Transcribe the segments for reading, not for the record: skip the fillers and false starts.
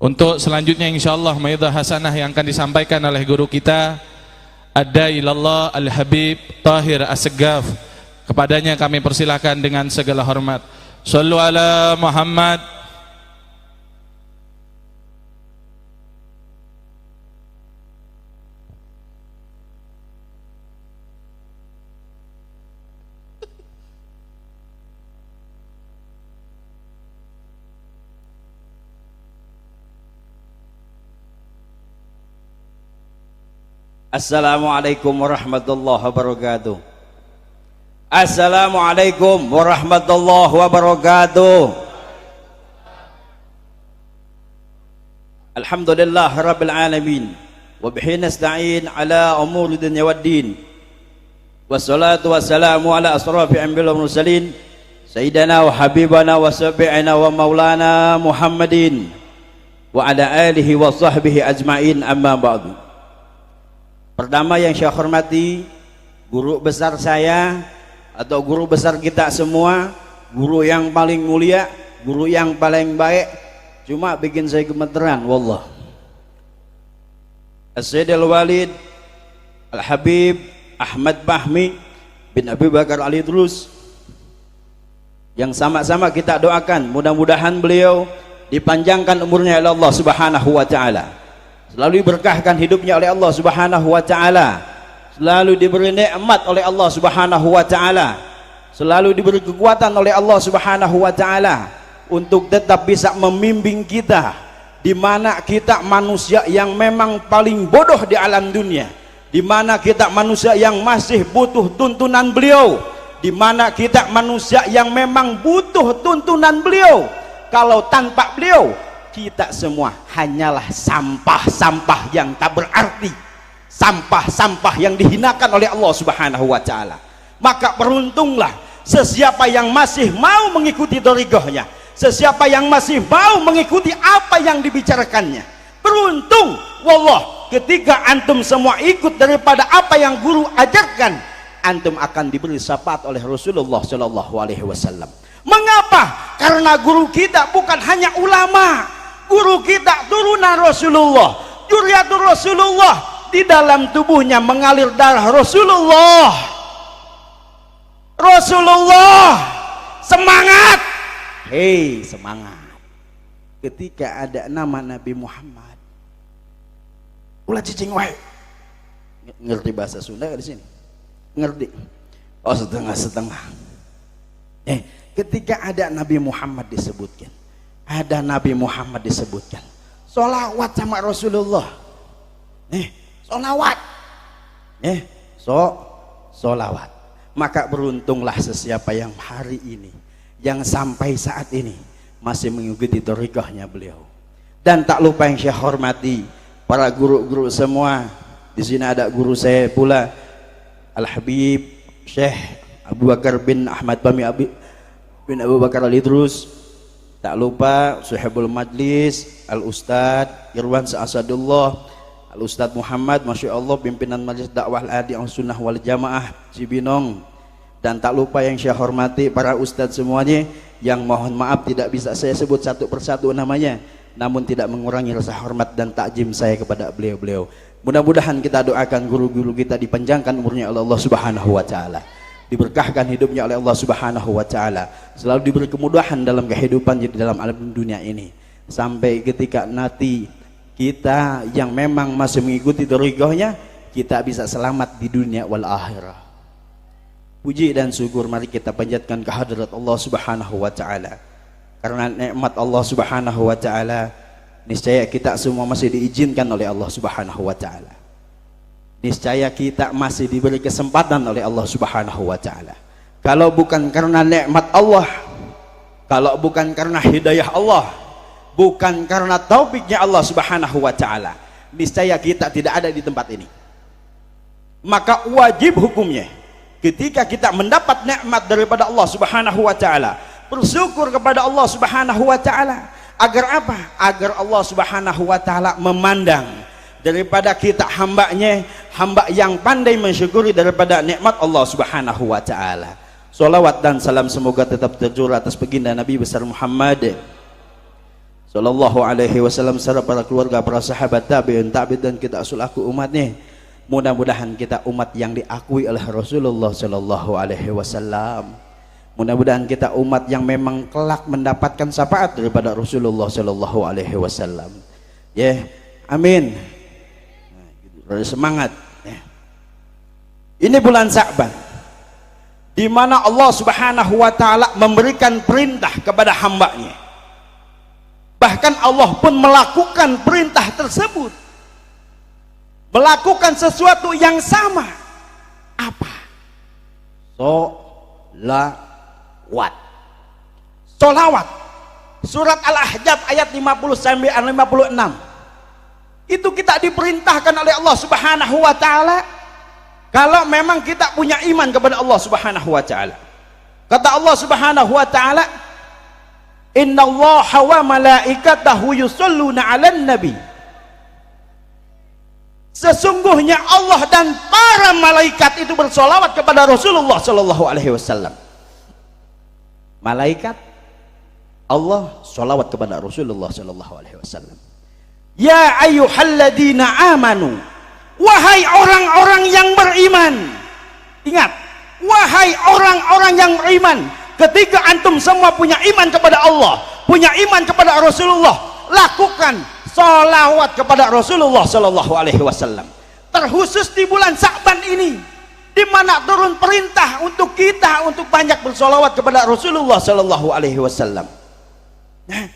Untuk selanjutnya insyaallah maidah hasanah yang akan disampaikan oleh guru kita Ad-Da'i ilallah Al-Habib Tahir As-Segaf. Kepadanya kami persilahkan dengan segala hormat. Shallu ala Muhammad. Assalamualaikum warahmatullahi wabarakatuh. Assalamualaikum warahmatullahi wabarakatuh. Alhamdulillah rabbil alamin wa bihi nasta'in ala umuri dunya waddin. Wassalatu wassalamu ala asrafi anbiya'i wal mursalin sayyidina wa habibana wa sabi'ina wa maulana Muhammadin wa ala alihi wa sahbihi ajma'in, amma ba'du. Pertama yang saya hormati guru besar saya atau guru besar kita semua, guru yang paling mulia, guru yang paling baik, cuma bikin saya gemeteran wallah. As-Sayyid Al-Walid Al-Habib Ahmad Fahmi bin Abi Bakar Al-Idrus, yang sama-sama kita doakan mudah-mudahan beliau dipanjangkan umurnya oleh Allah Subhanahu wa taala, selalu diberkahkan hidupnya oleh Allah Subhanahu wa taala, selalu diberi nikmat oleh Allah Subhanahu wa taala, selalu diberi kekuatan oleh Allah Subhanahu wa taala untuk tetap bisa membimbing kita, di mana kita manusia yang memang paling bodoh di alam dunia, di mana kita manusia yang masih butuh tuntunan beliau, di mana kita manusia yang memang butuh tuntunan beliau. Kalau tanpa beliau kita semua hanyalah sampah-sampah yang tak berarti, sampah-sampah yang dihinakan oleh Allah Subhanahu wa taala. Maka beruntunglah sesiapa yang masih mau mengikuti thariqahnya, sesiapa yang masih mau mengikuti apa yang dibicarakannya. Beruntung wallah ketika antum semua ikut daripada apa yang guru ajarkan, antum akan diberi syafaat oleh Rasulullah sallallahu alaihi wasallam. Mengapa? Karena guru kita bukan hanya ulama, guru kita turunan Rasulullah, dzurriyyatur Rasulullah, di dalam tubuhnya mengalir darah Rasulullah. Rasulullah, semangat. Hei, semangat. Ketika ada nama Nabi Muhammad, ulah cicing wae. Ngerti bahasa Sunda di sini? Ngerti? Oh, setengah-setengah. Ketika ada Nabi Muhammad disebutkan, ada Nabi Muhammad disebutkan, sholawat sama Rasulullah, sholawat, sholawat. Maka beruntunglah sesiapa yang hari ini, yang sampai saat ini masih mengikuti thariqahnya beliau. Dan tak lupa yang saya hormati para guru-guru semua. Di sini ada guru saya pula, Al-Habib Syekh Abu Bakar bin Ahmad Fahmi bin Abu Bakar Al-Idrus. Tak lupa Suhibul Majlis Al-Ustadz Irwan Sa'asadullah, Al-Ustadz Muhammad, Masya Allah, pimpinan Majlis Dakwah Al-Adi Al-Sunnah Wal Jamaah Cibinong. Dan tak lupa yang saya hormati para ustadz semuanya, yang mohon maaf tidak bisa saya sebut satu persatu namanya, namun tidak mengurangi rasa hormat dan takjim saya kepada beliau-beliau. Mudah-mudahan kita doakan guru-guru kita dipanjangkan umurnya oleh Allah Subhanahu wa taala, diberkahkan hidupnya oleh Allah Subhanahu wa taala, selalu diberi kemudahan dalam kehidupan di dalam alam dunia ini, sampai ketika nanti kita yang memang masih mengikuti thariqahnya, kita bisa selamat di dunia wal akhirah. Puji dan syukur mari kita panjatkan kehadirat Allah Subhanahu wa taala. Karena nikmat Allah Subhanahu wa taala, niscaya kita semua masih diizinkan oleh Allah Subhanahu wa taala. Niscaya kita masih diberi kesempatan oleh Allah Subhanahu wa taala. Kalau bukan karena nikmat Allah, kalau bukan karena hidayah Allah, bukan karena taufiknya Allah Subhanahu wa taala, niscaya kita tidak ada di tempat ini. Maka wajib hukumnya ketika kita mendapat nikmat daripada Allah Subhanahu wa taala, bersyukur kepada Allah Subhanahu wa taala. Agar apa? Agar Allah Subhanahu wa taala memandang daripada kita hambanya, hamba yang pandai mensyukuri daripada nikmat Allah Subhanahu wa taala. Salawat dan salam semoga tetap tercurah atas baginda Nabi besar Muhammad sallallahu alaihi wasallam serta para keluarga, para sahabat, tabi'in, dan kita selaku umatnya. Mudah-mudahan kita umat yang diakui oleh Rasulullah sallallahu alaihi wasallam. Mudah-mudahan kita umat yang memang kelak mendapatkan syafaat daripada Rasulullah sallallahu alaihi wasallam. Ya, amin. Nah, gitu. Semangat. Ya. Ini bulan Sya'ban, di mana Allah Subhanahu wa taala memberikan perintah kepada hambanya. Bahkan Allah pun melakukan perintah tersebut, melakukan sesuatu yang sama. Apa? Solawat. Surat Al-Ahzab ayat 50 sampai 56. Itu kita diperintahkan oleh Allah Subhanahu wa taala kalau memang kita punya iman kepada Allah Subhanahu wa taala. Kata Allah Subhanahu wa taala, "Innallaha wa malaikatahu yusholluna 'alan nabi." Sesungguhnya Allah dan para malaikat itu bersolawat kepada Rasulullah sallallahu alaihi wasallam. Malaikat, Allah solawat kepada Rasulullah sallallahu alaihi wasallam. Ya ayyuhalladzina amanu, wahai orang-orang yang beriman. Ingat, wahai orang-orang yang beriman, ketika antum semua punya iman kepada Allah, punya iman kepada Rasulullah, lakukan sholawat kepada Rasulullah sallallahu alaihi wasallam. Terkhusus di bulan Sya'ban ini, di mana turun perintah untuk kita untuk banyak bersolawat kepada Rasulullah sallallahu alaihi wasallam. Nah,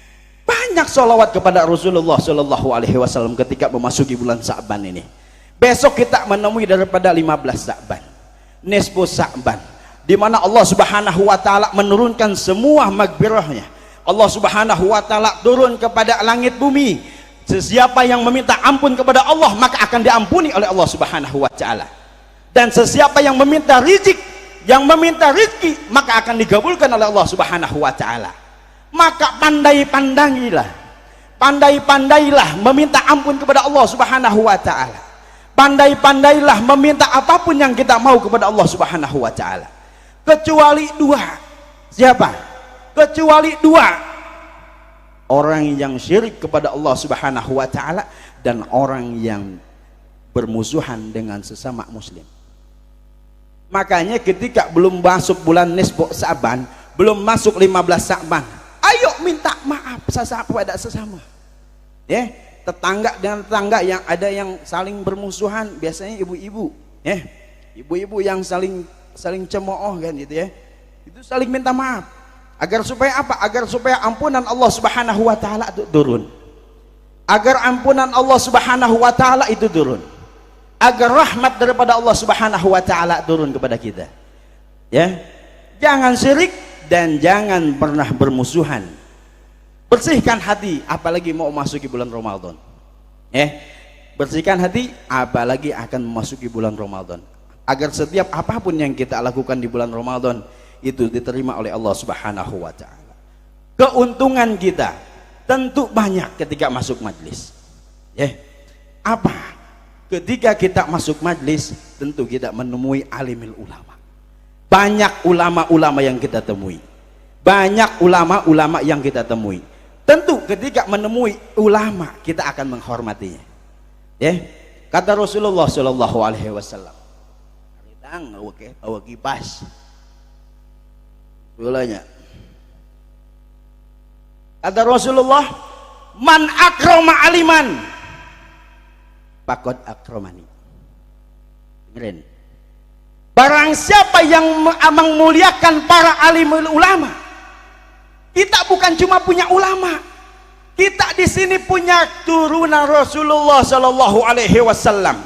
banyak solawat kepada Rasulullah sallallahu alaihi wasallam ketika memasuki bulan Sya'ban ini. Besok kita menemui daripada 15 Sya'ban, nisfu Sya'ban, di mana Allah Subhanahu wa taala menurunkan semua maghfirahnya. Allah Subhanahu wa taala turun kepada langit bumi. Sesiapa yang meminta ampun kepada Allah, maka akan diampuni oleh Allah Subhanahu wa taala. Dan sesiapa yang meminta rizki, maka akan digabulkan oleh Allah Subhanahu wa taala. Maka pandai-pandailah meminta ampun kepada Allah Subhanahu wa taala. Pandai-pandailah meminta apapun yang kita mau kepada Allah Subhanahu wa taala. Kecuali dua. Siapa? Kecuali dua. Orang yang syirik kepada Allah Subhanahu wa taala dan orang yang bermusuhan dengan sesama muslim. Makanya ketika belum masuk bulan nisfu Sya'ban, belum masuk 15 Sya'ban, ayo minta maaf kepada sesama. Ya, tetangga dengan tetangga yang ada yang saling bermusuhan, biasanya ibu-ibu, ya. Ibu-ibu yang saling cemooh kan gitu ya. Itu saling minta maaf. Agar supaya apa? Agar supaya ampunan Allah Subhanahu wa taala itu turun. Agar ampunan Allah Subhanahu wa taala itu turun. Agar rahmat daripada Allah Subhanahu wa taala turun kepada kita. Ya. Jangan syirik dan jangan pernah bermusuhan. Bersihkan hati, apalagi mau masuki bulan Ramadan. Bersihkan hati, apalagi akan memasuki bulan Ramadan. Agar setiap apapun yang kita lakukan di bulan Ramadan itu diterima oleh Allah Subhanahu wa taala. Keuntungan kita tentu banyak ketika masuk majlis. Apa? Ketika kita masuk majlis, tentu kita menemui alimul ulama. Banyak ulama-ulama yang kita temui. Banyak ulama-ulama yang kita temui. Tentu ketika menemui ulama, kita akan menghormatinya. Kata Rasulullah sallallahu alaihi wasallam, "Ridang awak kipas." Bolanya. Kata Rasulullah, "Man akrama aliman, faqad akramani." Dengerin. Barang siapa yang memuliakan para alimul ulama. Kita bukan cuma punya ulama. Kita di sini punya turunan Rasulullah sallallahu alaihi wasallam.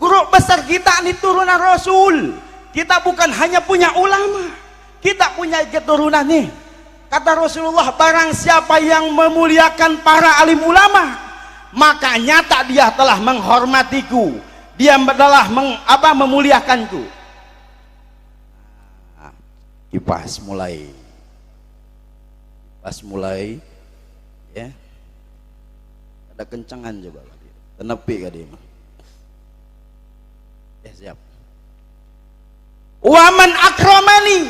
Guru besar kita ini turunan Rasul. Kita bukan hanya punya ulama. Kita punya keturunan nih. Kata Rasulullah, barang siapa yang memuliakan para alim ulama, maka nyata dia telah menghormatiku. Dia telah memuliakanku. Kipas mulai. Ya. Ada kencangan coba. Tenepi ka dia mah. Siap. Waman akramani.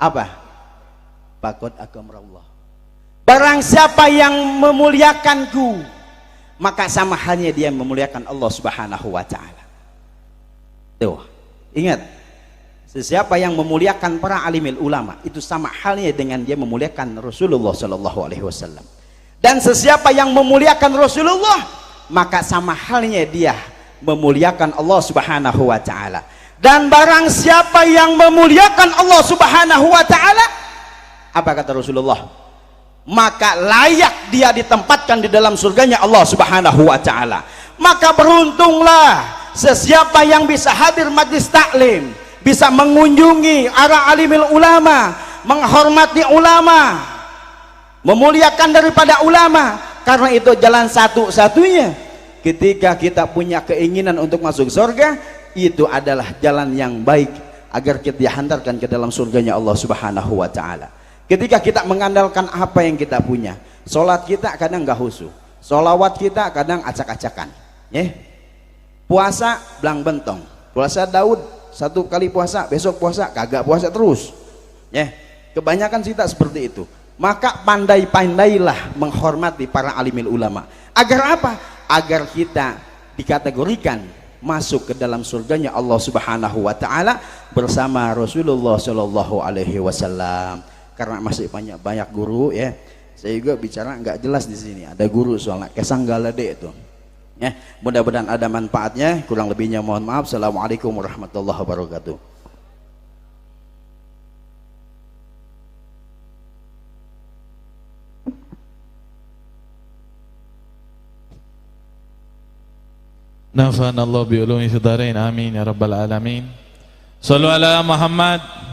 Apa? Faqad akramallah. Barang siapa yang memuliakanku, maka sama halnya dia memuliakan Allah Subhanahu wa taala. Tuh, ingat, sesiapa yang memuliakan para alimil ulama itu sama halnya dengan dia memuliakan Rasulullah sallallahu alaihi wasallam. Dan sesiapa yang memuliakan Rasulullah, maka sama halnya dia memuliakan Allah Subhanahu wa taala. Dan barang siapa yang memuliakan Allah Subhanahu wa taala, apa kata Rasulullah? Maka layak dia ditempatkan di dalam surganya Allah Subhanahu wa taala. Maka beruntunglah sesiapa yang bisa hadir majlis taklim, bisa mengunjungi para alimil ulama, menghormati ulama, memuliakan daripada ulama, karena itu jalan satu-satunya ketika kita punya keinginan untuk masuk surga, itu adalah jalan yang baik agar kita dihantarkan ke dalam surganya Allah Subhanahu wa taala. Ketika kita mengandalkan apa yang kita punya, sholat kita kadang nggak khusyuk, sholawat kita kadang acak-acakan, puasa belang bentong, puasa Daud satu kali puasa, besok puasa kagak puasa terus, kebanyakan kita seperti itu. Maka pandai-pandailah menghormati para alimil ulama. Agar apa? Agar kita dikategorikan masuk ke dalam surganya Allah Subhanahu wa taala bersama Rasulullah Shallallahu alaihi wasallam. Karena masih banyak guru, saya juga bicara nggak jelas di sini. Ada guru soalnya kesanggalade itu. Mudah-mudahan ada manfaatnya. Kurang lebihnya mohon maaf. Assalamualaikum warahmatullahi wabarakatuh. Nafa'anallahu bi'ulumi fid dharain, amin ya rabbal alamin. Shallu ala Muhammad.